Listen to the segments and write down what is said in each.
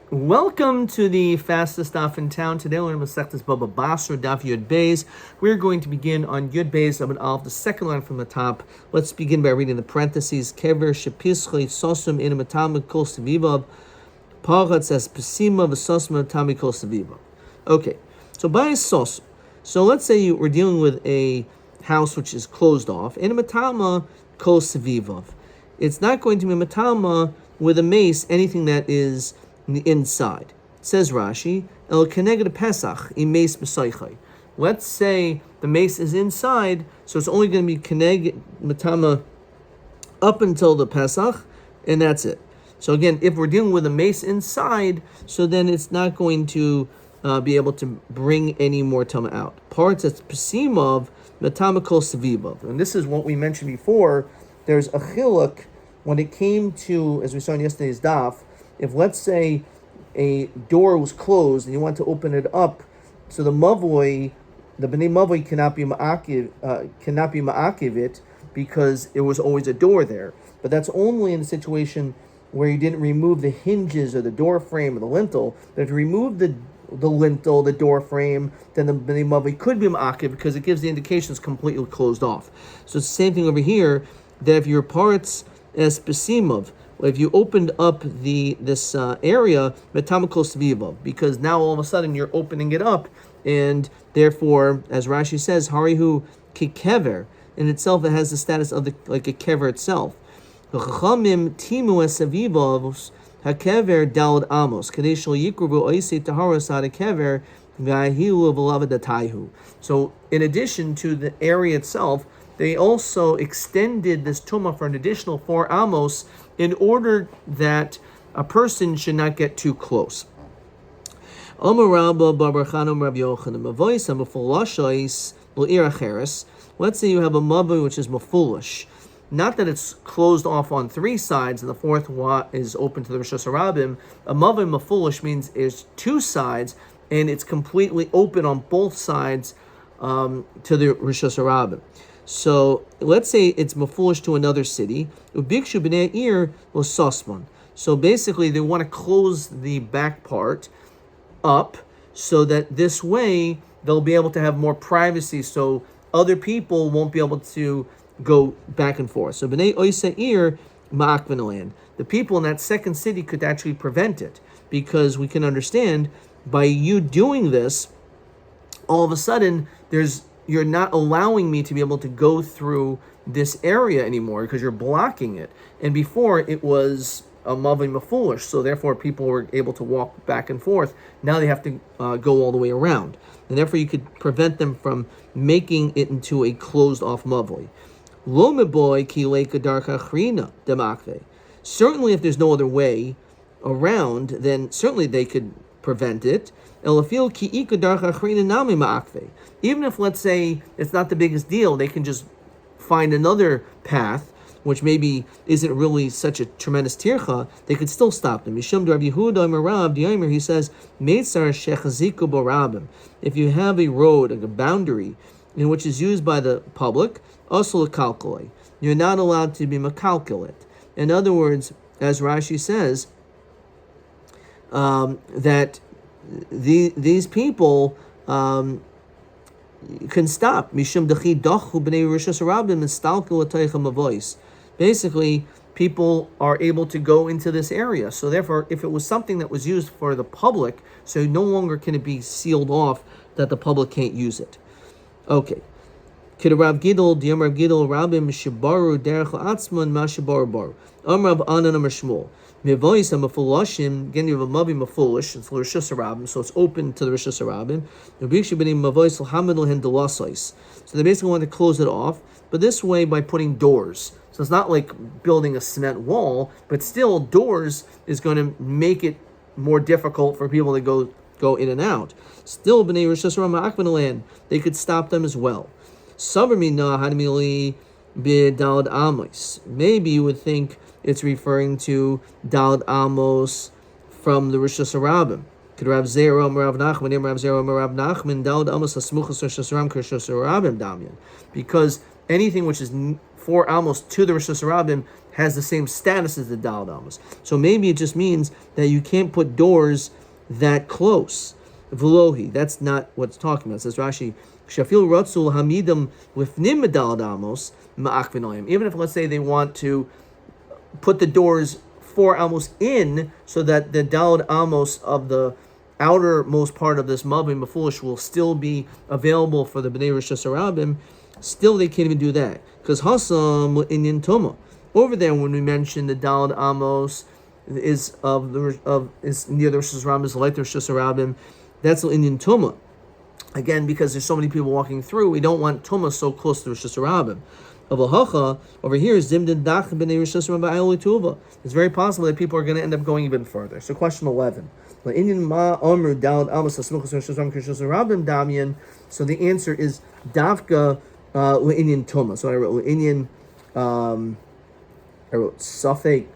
Welcome to the fastest daf in town. Today we're going to Masechtas Bava Batra daf Yud Beis. We're going to begin on Yud Beis Amud Aleph, the second line from the top. Let's begin by reading the parentheses. Kever shepischli sosum in matam kol sevivav pachatz as pesima v'sosum matami kol sevivav. Okay, so by sosum. So let's say we're dealing with a house which is closed off. In matama kol sevivav. It's not going to be matama with a mace anything that is the inside. Says Rashi, El keneged Pesach im mace b'soichai. Let's say the mace is inside, so it's only going to be keneged matama up until the Pesach, and that's it. So again, if we're dealing with a mace inside, so then it's not going to be able to bring any more tama out. Parts that's pesimov matama kol sevivov, and this is what we mentioned before. There's a chiluk when it came to, as we saw in yesterday's daf. If, let's say, a door was closed and you want to open it up, so the bnei mavoi cannot be ma'akiv it because it was always a door there. But that's only in the situation where you didn't remove the hinges or the door frame or the lintel. But if you remove the lintel, the door frame, then the bnei mavoi could be ma'akiv because it gives the indication it's completely closed off. So it's the same thing over here, that if your parts as pesimov, if you opened up this area, metamikol svivov, because now all of a sudden you're opening it up, and therefore, as Rashi says, harihu kikever, in itself it has the status of like a kever itself. Chachamim timu esavivos hakever dalad amos kadesh shel yikruvu oisei taharas ad kever v'ahilu v'lavadatayhu. So, in addition to the area itself, they also extended this tumah for an additional 4 amos in order that a person should not get too close. Let's say you have a mavoi which is mafulish. Not that it's closed off on 3 sides and the fourth one is open to the Rishus Harabim. A mavoi mafulish means there's 2 sides and it's completely open on both sides to the Rishus Harabim. So let's say it's mafulish to another city. Ubikshu b'nei ir was sosman. So basically, they want to close the back part up so that this way they'll be able to have more privacy. So other people won't be able to go back and forth. So b'nei oisa ir ma'akvinalan. The people in that second city could actually prevent it because we can understand by you doing this, all of a sudden you're not allowing me to be able to go through this area anymore because you're blocking it. And before it was a mavoi mafulish, so therefore people were able to walk back and forth. Now they have to go all the way around. And therefore you could prevent them from making it into a closed-off mavoi. Lo meboy ki leika darcha achrina demakve. Certainly if there's no other way around, then certainly they could prevent it. Even if, let's say, it's not the biggest deal, they can just find another path, which maybe isn't really such a tremendous tircha, they could still stop them. Mishum Rabbi Yehuda Marav Diyomer, he says, if you have a road, like a boundary, in which is used by the public, also kalkulate. You're not allowed to be makalkulate. In other words, as Rashi says, that these people can stop. Basically, people are able to go into this area. So therefore, if it was something that was used for the public, so no longer can it be sealed off that the public can't use it. Okay. Rav Gidol, Diyam Rav Gidol, Rabbim Shibaru Derech Atzman Mashibaru Baru. Rav Anan Amar Shmuel. Mevois and mafulashim, again you have a mavi mafulish, it's Rishus Harabim, so it's open to the Rishus Harabim. So they basically want to close it off, but this way by putting doors. So it's not like building a cement wall, but still doors is going to make it more difficult for people to go in and out. Still, b'nei Rishus Harabim akvinalan, they could stop them as well. Maybe you would think it's referring to Dalad Amos from the Rishus Harabim. Could Rav Zera Rav Nachman, Rav Zera Rav Nachman, Dalad Amos Asmuchas Rishus Harabim Rishus Harabim Damian, because anything which is 4 Amos to the Rishus Harabim has the same status as the Daled Amos. So maybe it just means that you can't put doors that close. Velohi, that's not what it's talking about. It says Rashi, Shafil Ratzul Hamidam Lifnim Daled Amos Ma'akvinoim. Even if, let's say, they want to put the doors 4 amos in, so that the Daled Amos of the outermost part of this Mavim Mafulish will still be available for the Bnei Rosh Hashanah, still they can't even do that. Because Hasam Inyan Toma. Over there, when we mentioned the Daled Amos is is near the Rosh Hashanah, is like the Rosh Hashanah, that's Inyan Toma. Again, because there's so many people walking through, we don't want Toma so close to Rosh Hashanah. Over here is Zimdin Dach B'nei Rosh Hashanah Tuva. It's very possible that people are going to end up going even further. So question 11. So the answer is Davka Le'inyan Toma. So I wrote Le'inyan, I wrote Safek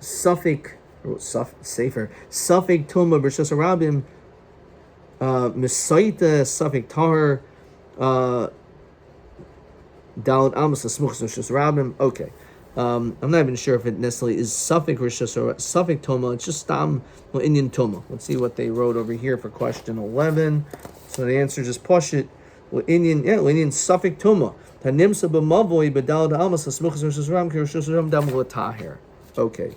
Toma B'Rosh Hashanah, Mesaita Safek Tahar, Daled Amos Smuchs Rosh Hashanah. Okay. I'm not even sure if it necessarily is Safek Rosh Hashanah, Safek Toma. It's just Stam Inyan Toma. Let's see what they wrote over here for question 11. So the answer just push it. Inyan Safek Toma. Tanimsa b'mavoy b'Daled Amos Smuchs Rosh Hashanah Rosh Hashanah Dam L'Taher. Okay.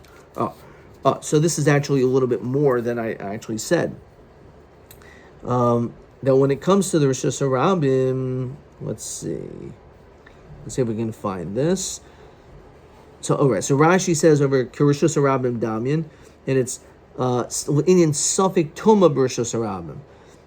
So this is actually a little bit more than I actually said. That when it comes to the Rosh Hashanah, let's see if we can find this. So, all right. So Rashi says over Kirishus Arabim Damian, and it's Indian Safek Toma B'Rosh Hashanah.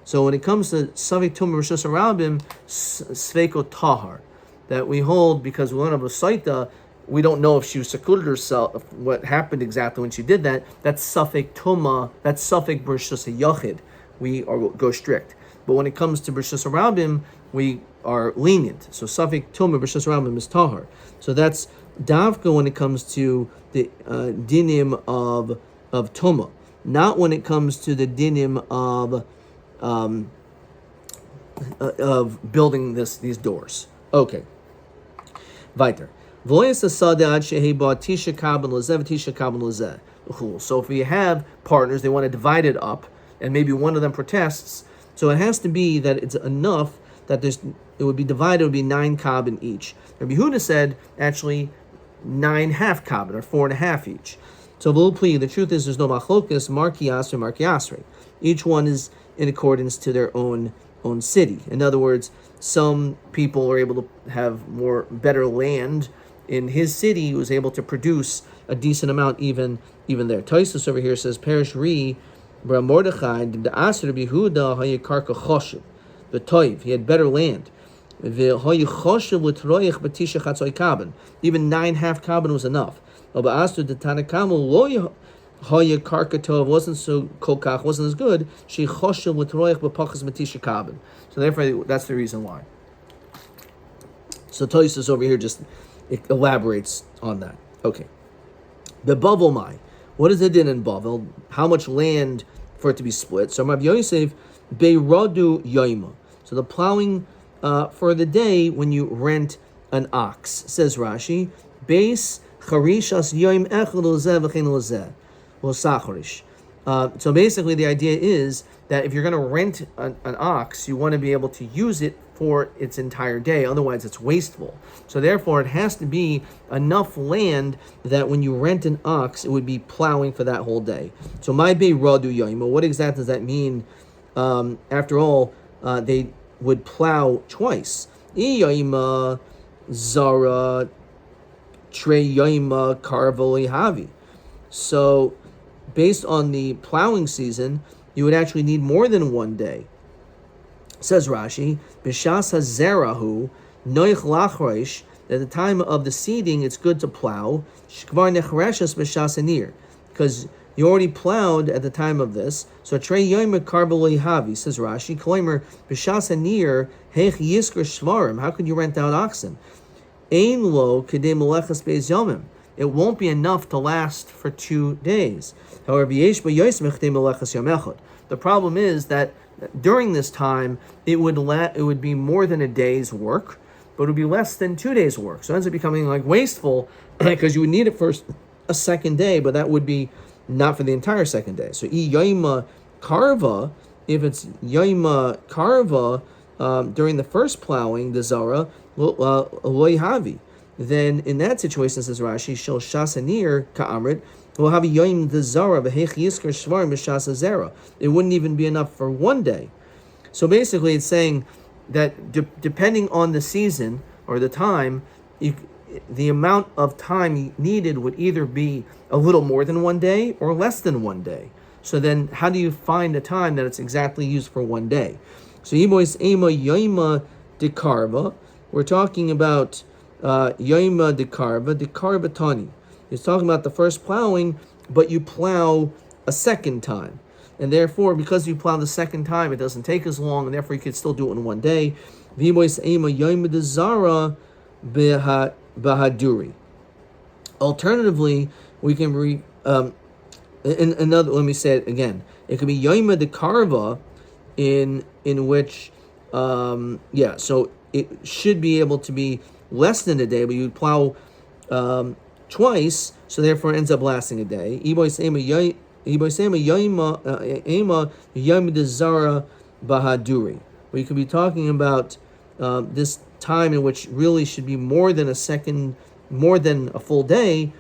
So when it comes to Safek Toma B'Rosh Hashanah, Sveiko Tahar, that we hold because one of a Saita, we don't know if she secluded herself, what happened exactly when she did that. That's Safek Toma, that's Safek B'Rosh Hashanah. We go strict. But when it comes to B'Rosh Hashanah, we are lenient. So Safek Toma B'Rosh Hashanah is Tahar. So that's Davka when it comes to the dinim of Toma, not when it comes to the dinim of building these doors. Okay. Weiter. So if we have partners, they want to divide it up, and maybe one of them protests, so it has to be that it's enough that it would be divided, it would be 9 kabin each. Rabbi Huda said, actually, 9 half kabin, or 4.5 each. So the truth is there's no machlokas, marki asri, marki asri. Each one is in accordance to their own city. In other words, some people are able to have better land in his city, was able to produce a decent amount even there. Taisus over here says, Perish Ri, Bra Mordechai, the Asr Behuda, Hayakarka Choshev, the Toiv, he had better land. Even 9 half kabin was enough. The Tanakamu Hayakarka wasn't so kokach, wasn't as good. She Choshev with Roich Bapachas Matisha kabin. So therefore, that's the reason why. So Taisus over here just elaborates on that. Okay. The Bavel Mai. What is it in Bavel? How much land for it to be split? So Rabbi Yosef, Beiradu Yoima. So the plowing for the day when you rent an ox, says Rashi, Beis Charishas Yoim Echel Lozeh V'chein Lozeh. Losacharish. So basically the idea is that if you're going to rent an ox, you want to be able to use it for its entire day, otherwise it's wasteful. So therefore it has to be enough land that when you rent an ox, it would be plowing for that whole day. So my be radu yoima, what exactly does that mean? After all, they would plow twice. Yoima zara tre yoima karvoli havi. So based on the plowing season, you would actually need more than one day. Says Rashi, B'shas hazerahu noich lachreish. At the time of the seeding, it's good to plow. Shkvar nechreshes b'shas anir, because you already plowed at the time of this. So trei yomer karbeloi havi, says Rashi. Kloimer b'shas anir heich yisker shvarim. How could you rent out oxen? Ein lo kedei melechas beis yomim. It won't be enough to last for 2 days. However, yesh b'yosmech kedei melechas yom echad. The problem is that during this time, it would be more than a day's work, but it would be less than 2 days' work. So it ends up becoming like wasteful because you would need it for a second day, but that would be not for the entire second day. So Yoima Karva, if it's Yoima Karva during the first plowing, the Zara, Loihavi, then in that situation, says Rashi, Shel Shasanir Ka'amrit, will have a Yoim the Zara, Yiskar Shvarim B'Shasa Zera. It wouldn't even be enough for one day. So basically, it's saying that depending on the season or the time, the amount of time needed would either be a little more than one day or less than one day. So then how do you find a time that it's exactly used for one day? So Yibois Ema Yoima Dekarva, we're talking about Yoima Dekarva Tani. It's talking about the first plowing, but you plow a second time. And therefore, because you plow the second time, it doesn't take as long, and therefore you could still do it in one day. Yibois Ema Yoima Dezara Bahaduri. Alternatively, we can another. Let me say it again. It could be Yoima de Karva, in which so it should be able to be less than a day, but you plow twice, so therefore it ends up lasting a day. Yoima de Zara Bahaduri. We could be talking about this time in which really should be more than a full day,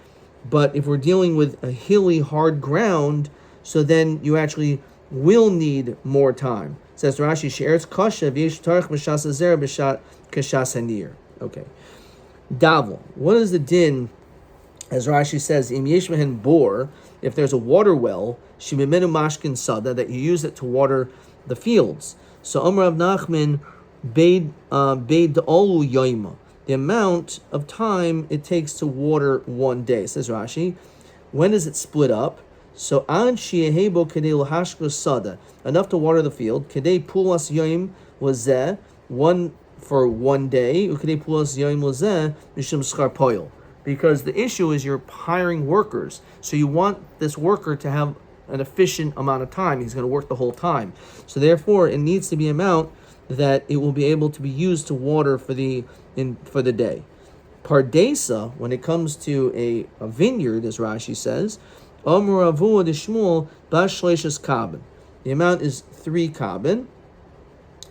but if we're dealing with a hilly, hard ground, so then you actually will need more time. It says Rashi, She'eretz kasha v'yesh tarich b'shas hazer b'shat kashas hanir. Okay. Davel. What is the din, as Rashi says, im yesh mehen bor, if there's a water well, shemimenu mashkin sada, that you use it to water the fields. So Amar Rav Nachman, Beid olu yoima, the amount of time it takes to water one day. Says Rashi, when does it split up? So an shiehebo kedei lahashko sada, enough to water the field. Kedei pulas yoim lazeh, one for one day. Kedei pulas yoim lazeh mishum schar poil, because the issue is you're hiring workers, so you want this worker to have an efficient amount of time. He's going to work the whole time, so therefore it needs to be an amount that it will be able to be used to water for the day. Pardesa, when it comes to a vineyard, as Rashi says, Amar Avua de Shmuel Bashleishas Kabin. The amount is 3 kabin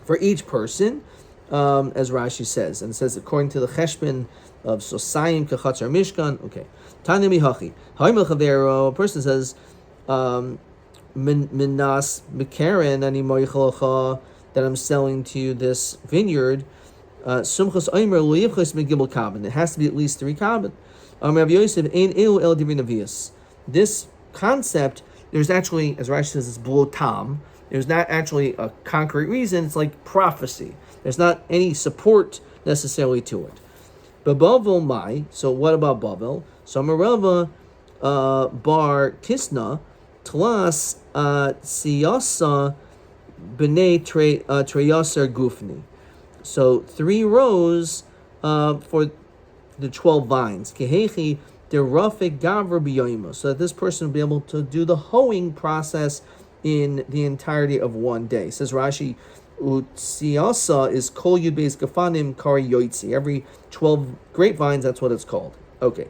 for each person, as Rashi says, and it says according to the Cheshbon of Sosayim Kachatzar Mishkan. Okay, Tanemi Hachi. Haimel Chavero. A person says, Minas Mekaren Ani Moichalacha, that I'm selling to you this vineyard. Sumchas Omer Lo Yivchos Megibel Kabin. It has to be at least 3 kabin. Rav Yosef Ein Elu El Divin Avias. This concept, there's actually, as Rashi says, it's blotam. There's not actually a concrete reason. It's like prophecy. There's not any support necessarily to it. But Bavel Mai, so what about Bavel? So Marava Bar Kisna Tlas Siyasa B'nei Treyasar Gufni. So 3 rows for the 12 vines. Kehechi derafik gavra b'yoyma, so that this person will be able to do the hoeing process in the entirety of one day. Says Rashi, Utsiasa is kol yud beis gafanim kari yoitzi. Every 12 grapevines, that's what it's called. Okay.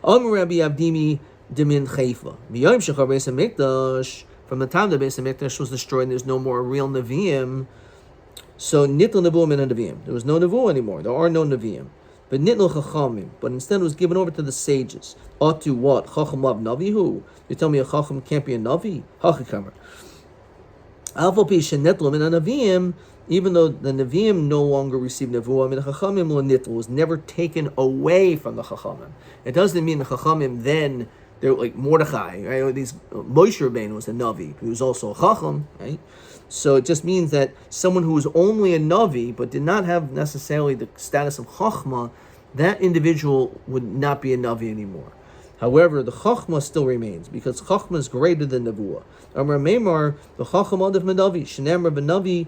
Rabbi Abdimi Dimin Chayfa. B'yoyim shechar beis hamikdash. From the time the Beis Hamikdash was destroyed, there's no more real Nevi'im. So nitl nevuim and Nevi'im. There was no Nevuah anymore. There are no Nevi'im. But nitl chachamim. But instead it was given over to the sages. Atu what? Chacham lav navi? Who? You tell me a chacham can't be a navi? Hachikamer. Alpha pi shenitl min Nevi'im. Even though the Nevi'im no longer received Nevuah, I mean the chachamim lo nitl was never taken away from the chachamim. It doesn't mean the chachamim then. They're like Mordechai, right? These Moshe Rabbeinu was a Navi, who was also a Chacham, right? So it just means that someone who was only a Navi, but did not have necessarily the status of Chachma, that individual would not be a Navi anymore. However, the Chachma still remains, because Chachma is greater than Nevuah. Amar Meimar, the Chacham Adav Menavi, Shenemar Benavi,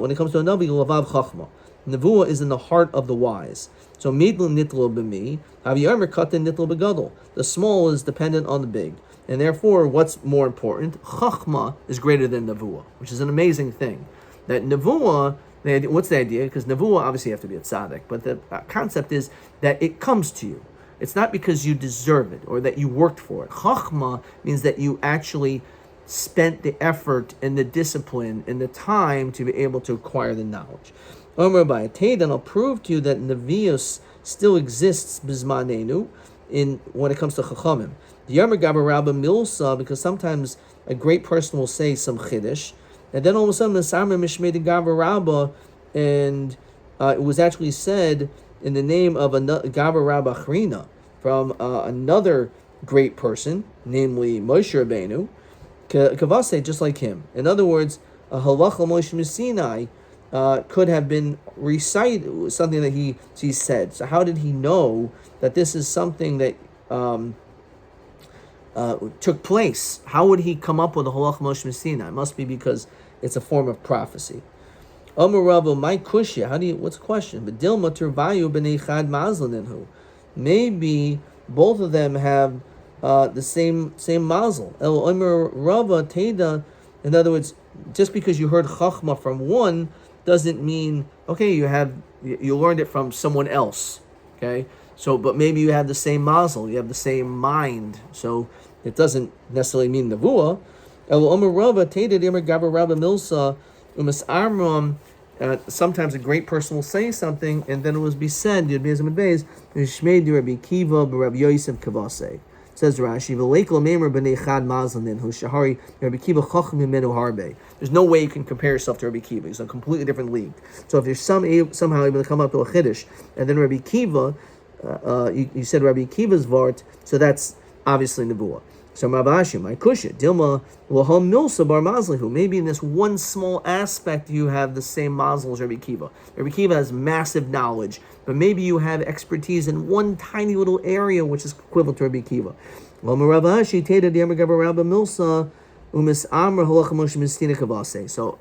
when it comes to a Navi, Lavav Chachma. Nevuah is in the heart of the wise. So midlin nitlo b'mi, haviyomer katan nitlo b'gadol. The small is dependent on the big, and therefore, what's more important? Chachma is greater than nevuah, which is an amazing thing. That nevuah, what's the idea? Because nevuah obviously you have to be a tzaddik, but the concept is that it comes to you. It's not because you deserve it or that you worked for it. Chachma means that you actually spent the effort and the discipline and the time to be able to acquire the knowledge. Rabbi, then I'll prove to you that Nevius still exists bizmanenu in when it comes to Chachamim. The Yomer Gaber Rabba Milsa, because sometimes a great person will say some Chiddush, and then all of a sudden the Samar Mishmei the Gaber Rabba, and it was actually said in the name of a Gaber Rabba Achrina from another great person, namely Moshe Rabbeinu, Kavase, just like him. In other words, a halacha Moshe Sinai could have been recited, something that he said. So how did he know that this is something that took place? How would he come up with a halacha Moshe Sinai? It must be because it's a form of prophecy. Amar Rabba, my kushya. What's the question? But Dilma Turvayu b'nei chad mazlaninhu. Maybe both of them have the same mazel. El Amar Rabba Teda. In other words, just because you heard chachma from one doesn't mean okay you learned it from someone else. Okay, so but maybe you have the same mazel, you have the same mind. So it doesn't necessarily mean nevuah. El Amar Rabba Teda Amar Gaber Rabba Milsa. Sometimes a great person will say something, and then it will be said, Rabbi Kiva, Rabbi Yosef Kavase. Says Rashi, there's no way you can compare yourself to Rabbi Kiva. He's a completely different league. So if you're somehow able to come up with a Chiddush, and then Rabbi Kiva, you said Rabbi Kiva's Vart, so that's obviously Nebuah. So Mabashi, my kusha, Dilma laham milsa bar mazlihu. Maybe in this one small aspect you have the same mazel as Rabbi Kiva. Rabbi Kiva has massive knowledge, but maybe you have expertise in one tiny little area which is equivalent to Rabbi Kiva. So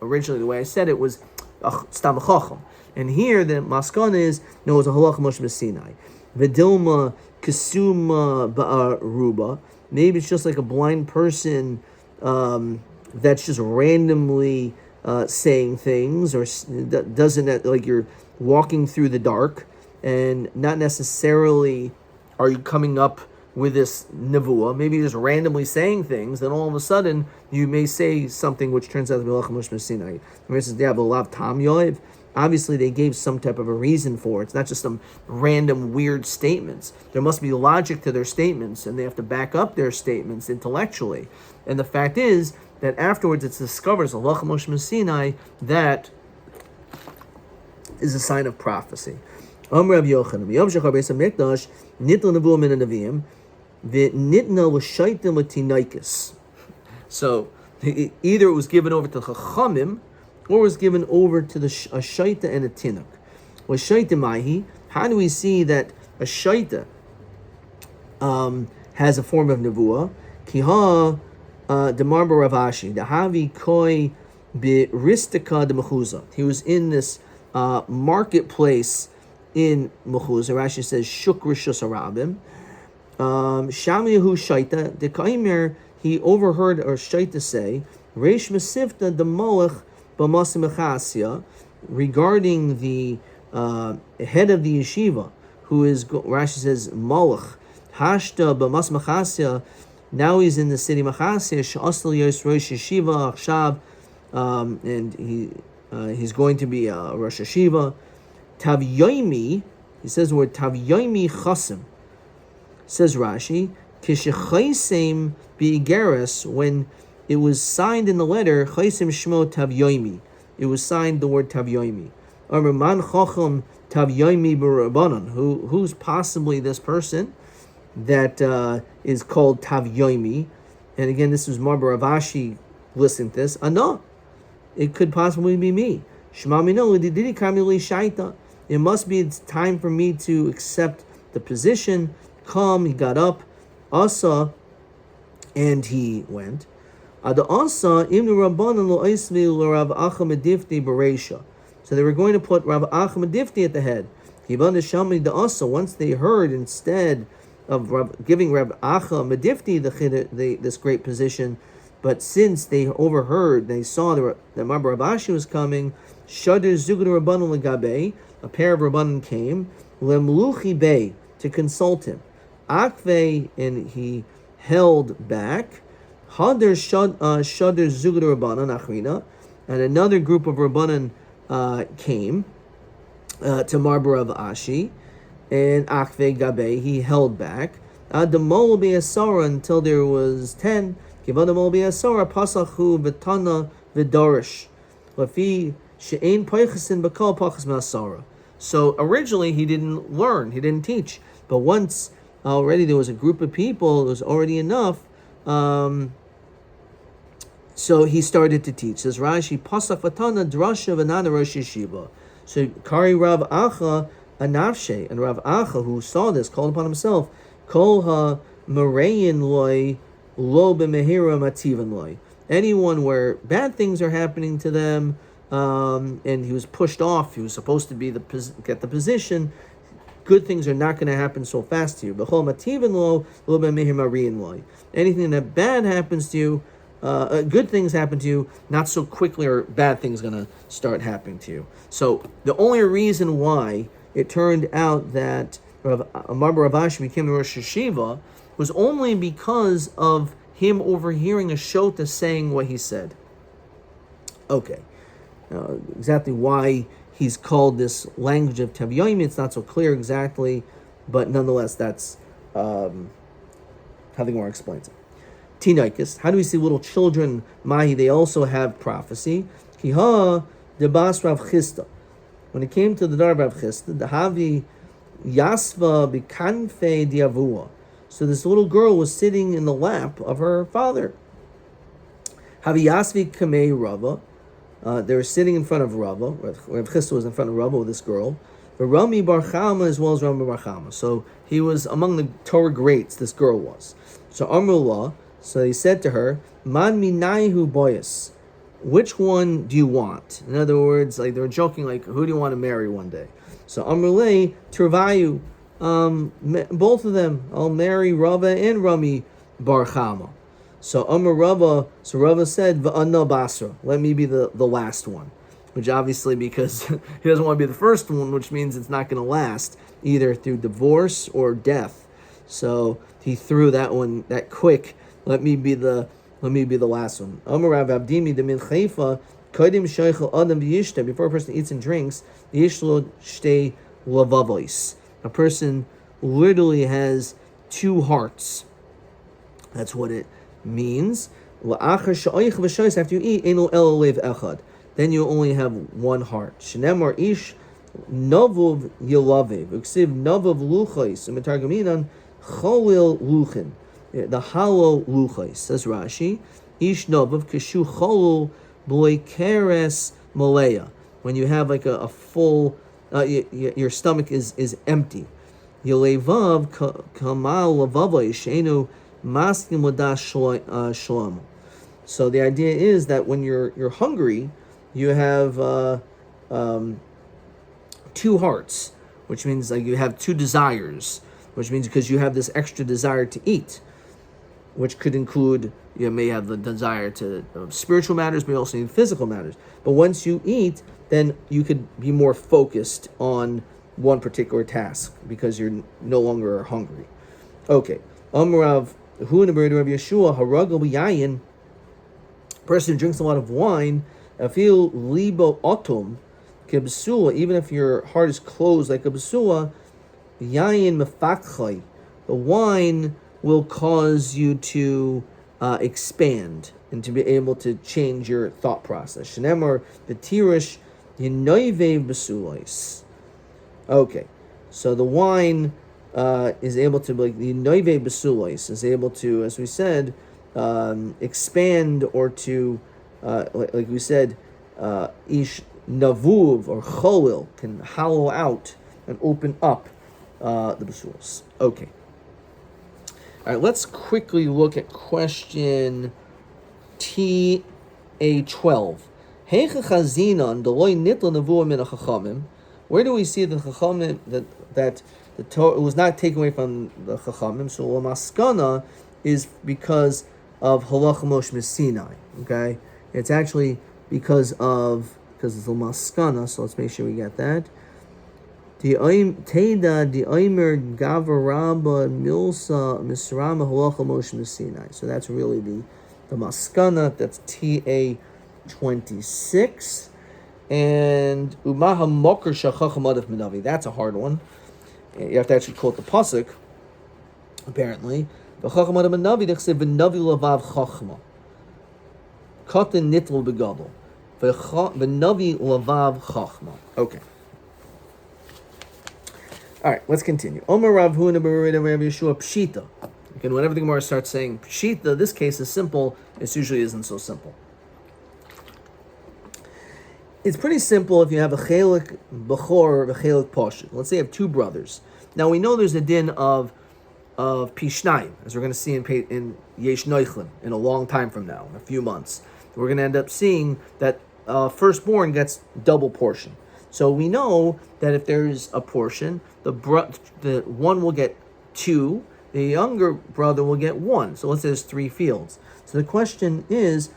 originally the way I said it was stam chacham, and here the maskana is no, it's a halach Moshe Sinai. V'dilma kesuma ba'aruba. Maybe it's just like a blind person that's just randomly saying things, or doesn't, like you're walking through the dark, and not necessarily are you coming up with this nevuah. Maybe you're just randomly saying things, then all of a sudden you may say something which turns out to be Melech Moshe Sinai. For instance, they have a lav tam yoiv. Obviously, they gave some type of a reason for it. It's not just some random weird statements. There must be logic to their statements, and they have to back up their statements intellectually. And the fact is that afterwards it's discovered, Melech Moshe Sinai, that is a sign of prophecy. Amr Rav Yochanan, Yom Shachar Beis Hamikdash, Nitla Nevuah Min HaNeviim, V'Nitna L'Shaitim L'Tinaikis. So either it was given over to Chachamim, or was given over to a shaita and a tinuk. Well, shaita mahi, how do we see that a shaita has a form of nevuah? Kiha demar Ravashi, the havi koi biristika de mechuza. He was in this marketplace in Mechuza. Rashi says shuk rishus harabim. Shamiyahu shaita de kaimer. He overheard a shaita say reish mesivta de malach. Regarding the head of the yeshiva, who is, Rashi says, Malach, Hashta b'mas Machasya, now he's in the city Machasya, Sh'asl Yos Rosh Yeshiva, Achshav, and he's going to be Rosh Yeshiva. Tav Yomi, he says the word Tav Yomi Chasim, says Rashi, Kishechaisem B'igeres, when it was signed in the letter, Chaisim Shmo Tav Yomi. It was signed the word Tav Yomi. Man Chacham Tav Yomi B'Rabbanan. Who's possibly this person that is called Tav Yomi? And again, this was Marba Ravashi listening to this. No, it could possibly be me. Shema Mino Dididi Kamili Shaita. It must be it's time for me to accept the position. Come, he got up. Asa, and he went. So they were going to put Rav Achmedifti at the head. Once they heard, instead of giving Rav Achmedifti this great position, but since they overheard, they saw that Rabbi Abashi was coming, a pair of Rabbanim came, to consult him. Akve, and he held back. Hadar Shadar Zugad Rabbanan Achrina, and another group of Rabbanan came to Marbar of Ashi, and Akve Gabe, he held back. Adamol Asara until there was 10. Kivadamol Asara Pasachu Vitana Vidarish. Lafi She'ain Paichasin Bakal Pachas Masara. So originally he didn't learn, he didn't teach. But once already there was a group of people, it was already enough. So he started to teach. Says Rashi, Pasach Vatana Drasha Vanana Rosh Yeshiva. So Kari Rav Acha Anavshe, and Rav Acha, who saw this, called upon himself, Kol Ha Merayin Loi Lo B'Mehira Mativan Loi. Anyone where bad things are happening to them, and he was pushed off, he was supposed to be get the position, good things are not going to happen so fast to you. B'Chol Mativan Lo Lo B'Mehir Mariyin Loi. Anything that bad happens to you, good things happen to you, not so quickly are bad things going to start happening to you. So the only reason why it turned out that Marbar Rav Ashi became the Rosh Yeshiva was only because of him overhearing a shota saying what he said. Okay. Exactly why he's called this language of Tev Yomi, it's not so clear exactly, but nonetheless, that's how the Gemara explains it. Tinaikis, how do we see little children, Mahi, they also have prophecy? Kiha debas Rav Chisda. When it came to the Dar Rav Chisda, the Havi Yasva Bikanfe Diavua. So this little girl was sitting in the lap of her father. Havi Yasvi Kamei Rava. They were sitting in front of Rava. Rav Chisda was in front of Rava with this girl. Rami Bar Chama as well as Rami Bar Chama. So he was among the Torah greats, this girl was. So Amrullah, so he said to her, Man minaihu boyas. Which one do you want? In other words, like they were joking, like, who do you want to marry one day? So Amrullah, Turvayu, both of them. I'll marry Rava and Rami Bar Chama. So Amar Rava, so Rava said, V'anna Basra, let me be the last one. Which obviously, because he doesn't want to be the first one, which means it's not going to last, either through divorce or death. So he threw that one that quick. Let me be the last one. Amar Rav Abdimi de Min Chaifa, Kodim Sheichel Adam V'Yishte, before a person eats and drinks, Yishlo Shtei Lavavois. A person literally has two hearts. That's what it means. After you eat, then you only have one heart. Shenemar ish novuv yelavev. Uksiv novuv luchais. Umetargaminan cholil luchin. The hollow luchais, says Rashi. Ish novuv kishu cholil boy keres malaya. When you have like a full, your stomach is empty. Yelevav kamal lavavoy shenu maskim wadash shalom. So the idea is that when you're hungry, you have two hearts, which means like you have two desires, which means because you have this extra desire to eat, which could include, you may have the desire to spiritual matters, but you also need physical matters. But once you eat, then you could be more focused on one particular task because you're no longer hungry. Okay. Amrav Hu Rav Yeshua Haragal B'Yayin. Person who drinks a lot of wine, afil libo otum kebsua, even if your heart is closed like a besua, yayin mefakchay, the wine will cause you to expand and to be able to change your thought process. Shenemar v'tirish yinoivev besulais. Okay, so the wine is able to, like the yinoivev besulais, is able to, as we said, expand or to, like we said, ish navuv or cholil can hollow out and open up the basulos. Okay. All right, let's quickly look at question TA12. Where do we see the chachamim that the Torah was not taken away from the chachamim? So maskana is because of halacha Moshe Sinai. Okay, it's actually because it's the maskana. So let's make sure we get that. Teda the Omer Gavaraba Milsa Misrama Halacha Moshe Sinai. So that's really the Maskana. That's TA 26. And Umaha Mokr Shachacham Adaf Menavi. That's a hard one. You have to actually quote the pasuk. Apparently, V'Chacham Adaf Menavi. They say V'Navi Lavav Chachma. Katan Nitl Begadol. V'Navi Lavav Chachma. Okay. All right, let's continue. Omer Rav Huna B'Rida Rav Yeshua Pshita. Again, whenever the Gemara starts saying Pshita, this case is simple. It usually isn't so simple. It's pretty simple if you have a chelik bechor or a chelik poshut. Let's say you have two brothers. Now we know there's a din of pishnayim, as we're going to see in Yesh Noichlim in a long time from now, in a few months. We're going to end up seeing that firstborn gets double portion. So we know that if there's a portion, the one will get 2, the younger brother will get 1. So let's say there's 3 fields. So the question is,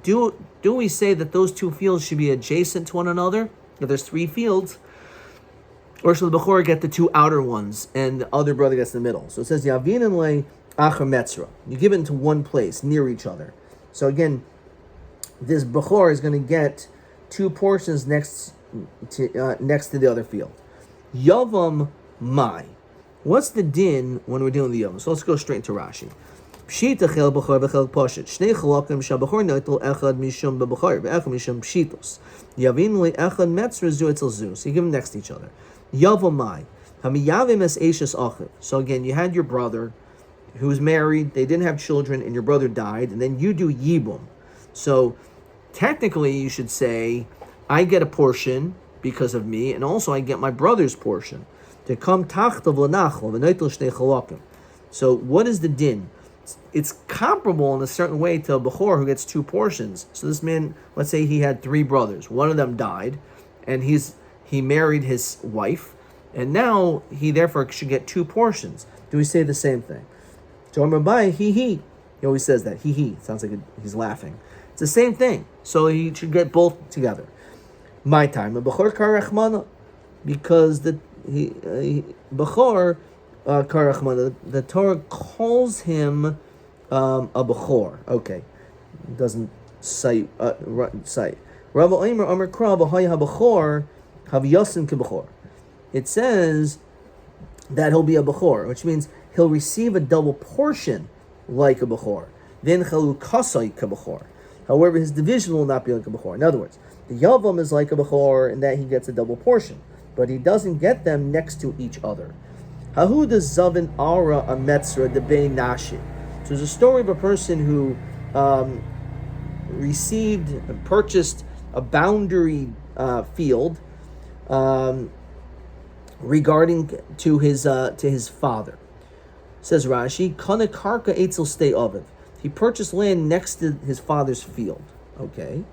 do we say that those 2 fields should be adjacent to one another? If there's 3 fields, or should the Bechor get the 2 outer ones and the other brother gets the middle? So it says Yavin le Acher Metzra. You give it into one place near each other. So again, this Bechor is going to get 2 portions next to the other field. Yavam Mai. What's the din when we're dealing with the Yavam? So let's go straight to Rashi. Pshita chel b'chor v'chel poshet. Shnei chalakim sh'ab'chor noitel echad mishum b'b'chor v'echad mishum pshitos. Yavin li echad metzra zu etzel zu. So you give them next to each other. Yavam Mai. Hamiyavim es eishes achiv. So again, you had your brother who was married, they didn't have children, and your brother died, and then you do yibum. So technically you should say, I get a portion because of me, and also I get my brother's portion. To come tachtav l'nachal v'neitel shnei chalakim. So what is the din? It's comparable in a certain way to a bechor who gets 2 portions. So this man, let's say he had 3 brothers. One of them died, and he married his wife, and now he therefore should get 2 portions. Do we say the same thing? So Rabbi, he always says that. He. Sounds like he's laughing. It's the same thing. So he should get both together. My time, a bechor karachmana, because the bechor karachmana, the Torah calls him a bechor. Okay, doesn't cite. Rabbi Omer Omer Kra b'haya habechor haviyasim kebechor. It says that he'll be a bechor, which means he'll receive a double portion like a bechor. Then chalu kasai kebechor. However, his division will not be like a bechor. In other words, the Yavam is like a Bechor in that he gets a double portion, but he doesn't get them next to each other. Hahu de Zavin Ara a Metzra de Bei Nashi. So there's a story of a person who received and purchased a boundary field regarding to his father. Says Rashi, Kana Karka Eitzel Stei Aviv. He purchased land next to his father's field. Okay.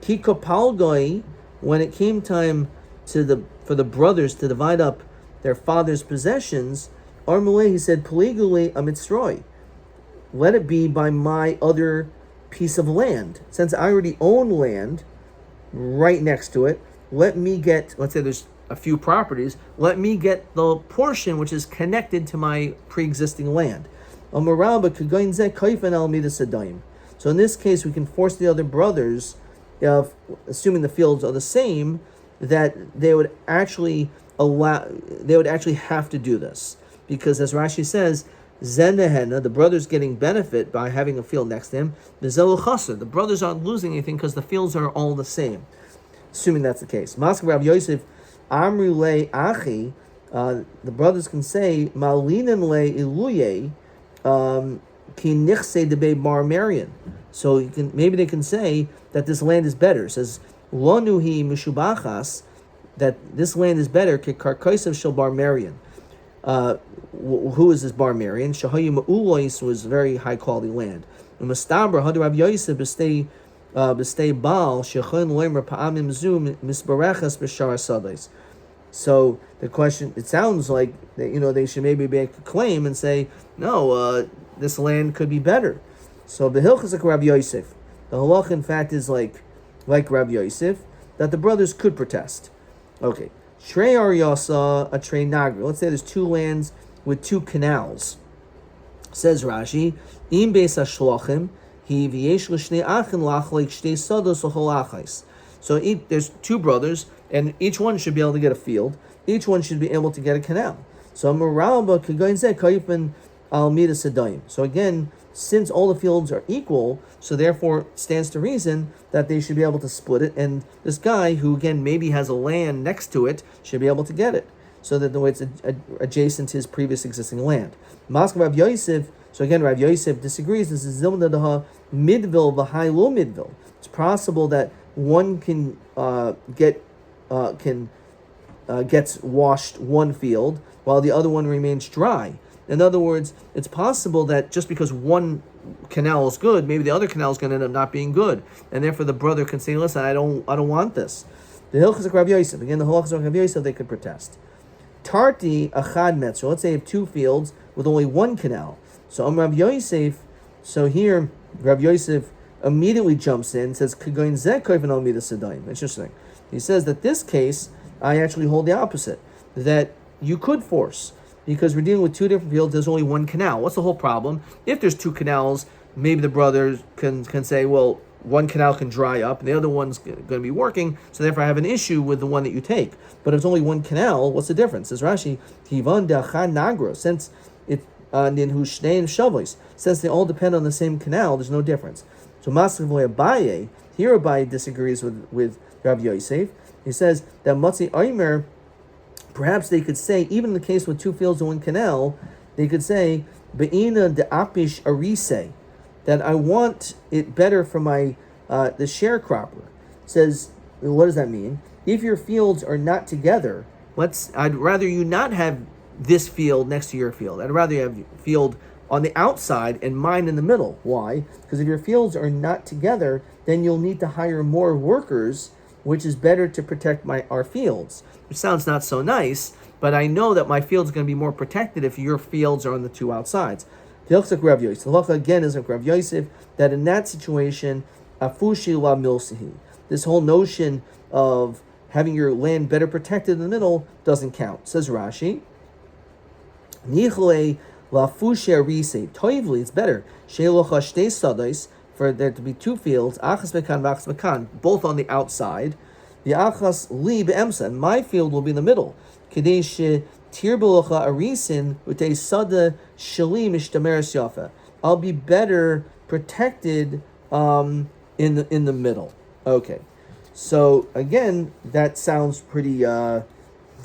Kikopalgoi, when it came time for the brothers to divide up their father's possessions, Armule, he said, Poligule amitzroi. Let it be by my other piece of land. Since I already own land right next to it, let me get, let's say there's a few properties, let me get the portion which is connected to my pre-existing land. So in this case, we can force the other brothers, assuming the fields are the same, that they would actually have to do this. Because as Rashi says, Zenehena, the brothers getting benefit by having a field next to him, the brothers aren't losing anything because the fields are all the same. Assuming that's the case. Mask Rabbi Yosef, Amru le Achi, the brothers can say, Malinen le Iluye, Ki Nichse de Bar Marian. So maybe they can say that this land is better. It says, Lonuhi Mishubachas, that this land is better, Ki Karkaisav Shel Bar Marian. Who is this Bar Marian? Shahayim Ulois was very high quality land. Mastabra Hadu Rav Yosef b'stei Baal Shechon Loimer Pa'amim Zum Misbarachas B'Shar Sadais. So the question, it sounds like they should maybe make a claim and say, no, this land could be better. So the Hilchas like Rav Yosef. The halach in fact is like Rav Yosef, that the brothers could protest. Okay. Trey Aryasa, a Trey Nagri. Let's say there's two lands with two canals. Says Rashi, Im Beis HaShlachim, Hi V'yesh L'shnei Achin Lachleik Shtei Sados L'chol Achais. So there's two brothers, and each one should be able to get a field. Each one should be able to get a canal. So Meralba K'goyin Zeh Kayipin Al Midas Adayim. So again, since all the fields are equal, so therefore it stands to reason that they should be able to split it, and this guy, who again maybe has a land next to it, should be able to get it, so that the way it's adjacent to his previous existing land. Mask Rav Yosef, so again Rav Yosef disagrees. This is Zilmadaha Midville V'hai Lo Midville. It's possible that one can gets washed one field while the other one remains dry. In other words, it's possible that just because one canal is good, maybe the other canal is going to end up not being good, and therefore the brother can say, "Listen, I don't want this." The Hilchos Rav Yosef, again, the Hilchos Rav Yosef, they could protest. Tarti achad metzo. Let's say you have two fields with only one canal. So Rav Yosef. So here, Rav Yosef immediately jumps in and says, "Kagoin zeh koivin al midas adayim." Interesting. He says that this case, I actually hold the opposite, that you could force, because we're dealing with two different fields. There's only one canal. What's the whole problem? If there's two canals, maybe the brothers can say, well, one canal can dry up and the other one's going to be working, so therefore I have an issue with the one that you take. But if it's only one canal, what's the difference? Says Rashi, Kivan da'achan nagro, since it ninhu shnei shavos, since they all depend on the same canal, there's no difference. So Masavoy Abaye, here Abaye disagrees with Rabbi Yosef. He says that Matzi Aimer, perhaps they could say, even in the case with two fields and one canal, they could say, Be'ina de apish arise, that I want it better for my the sharecropper. Says, what does that mean? If your fields are not together, I'd rather you not have this field next to your field. I'd rather you have field on the outside and mine in the middle. Why? Because if your fields are not together, then you'll need to hire more workers, which is better to protect our fields. Which sounds not so nice, but I know that my field's going to be more protected if your fields are on the two outsides. The halacha again is like Rav Yosef, that in that situation, afushi la milsihi, this whole notion of having your land better protected in the middle doesn't count. Says Rashi, Nichle la fushi arise, toivli, it's better, shelocha shtei sadais, for there to be two fields, achas mekan v'achas mekan, both on the outside. The achas li be'emsa, and my field will be in the middle. Kadesh tirbulocha arisin utei sada shali mishtameres yafa. I'll be better protected in the middle. Okay, so again, that sounds pretty a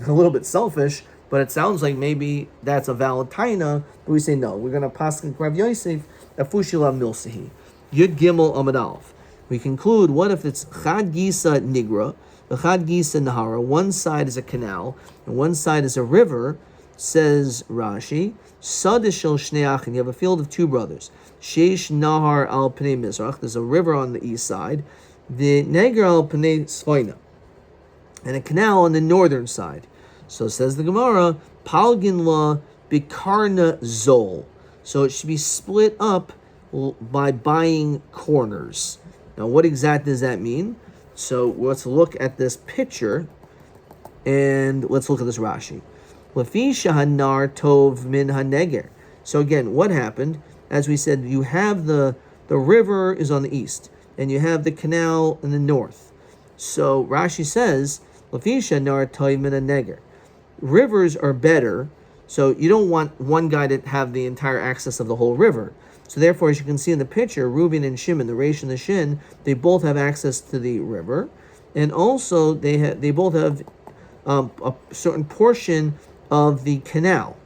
little bit selfish, but it sounds like maybe that's a valid taina. But we say no. We're going to paskin Rav Yosef afushila milsihi. Yud Gimel Amud Aleph. We conclude, what if it's Chad Gisa Nigra, the Chad Gisa Nahara, one side is a canal, and one side is a river, says Rashi, Sadishel Shnei Achin, you have a field of two brothers, Sheish Nahar Al Pnei Mizrach, there's a river on the east side, the Neger Al Pnei Sfaina, and a canal on the northern side. So says the Gemara, Palgin La Bikarna Zol, so it should be split up by buying corners. Now, what exactly does that mean? So let's look at this picture, and let's look at this Rashi. Lafi shahanar tov min haneger. So again, what happened? As we said, you have the river is on the east, and you have the canal in the north. So Rashi says, Lafi shahanar tov min haneger. Rivers are better, so you don't want one guy to have the entire access of the whole river. So therefore, as you can see in the picture, Reuben and Shimon, the Reish and the Shin, they both have access to the river, and also they both have a certain portion of the canal,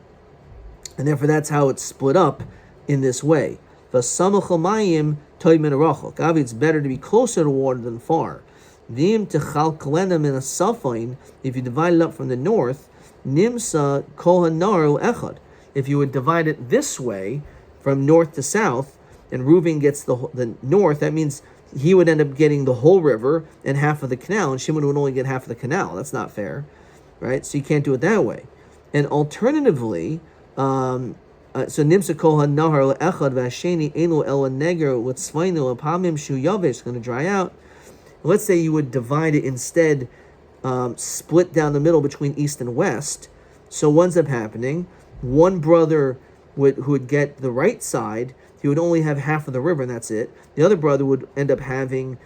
and therefore that's how it's split up in this way. It's better to be closer to water than far. If you divide it up from the north, nimsa kohanar echad. If you would divide it this way, from north to south, and Reuven gets the north, that means he would end up getting the whole river and half of the canal, and Shimon would only get half of the canal. That's not fair, right? So you can't do it that way. And alternatively, so nimsa kohan nahar le'echad v'asheni elu el neger l'tzvaynu l'pamim shu yavesh, it's going to dry out. Let's say you would divide it instead split down the middle between east and west. So what ends up happening, one brother who would get the right side, he would only have half of the river and that's it. The other brother would end up having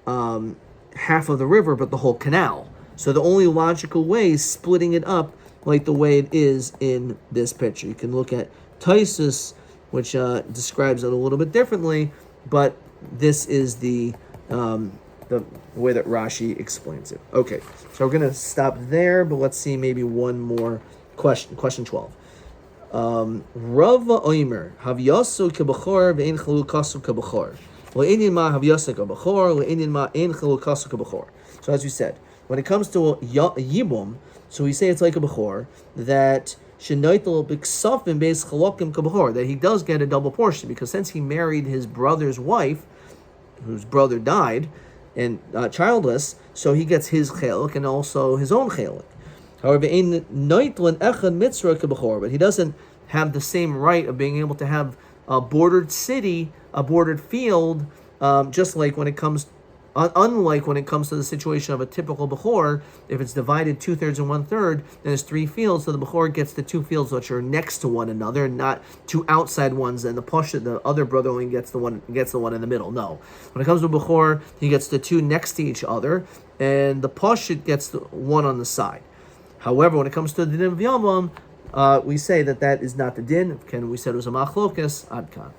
half of the river but the whole canal. So the only logical way is splitting it up like the way it is in this picture. You can look at Taisus, which describes it a little bit differently, but this is the way that Rashi explains it. Okay, so we're going to stop there, but let's see maybe one more question. Question 12. Rava Oimer, Havyasu kebachor ve'en chalukasu kebachor. Le'inin ma havyasu kebachor, le'inin ma en chalukasu kebachor. So as you said, when it comes to a yibum, so we say it's like a bechor, that shenaitel b'ksafim beis chalokim kebachor, that he does get a double portion, because since he married his brother's wife, whose brother died, and childless, so he gets his chelik and also his own chelik. However, but he doesn't have the same right of being able to have a bordered city, a bordered field, just like when it comes, unlike when it comes to the situation of a typical bechor. If it's divided 2/3 and 1/3, then there's 3 fields, so the bechor gets the 2 fields which are next to one another, and not 2 outside ones, and the other brother only gets the one in the middle. No, when it comes to bechor, he gets the 2 next to each other, and the pashut gets the one on the side. However, when it comes to the din of Yomam, we say that is not the din. We said it was a machlokas. Ad kan.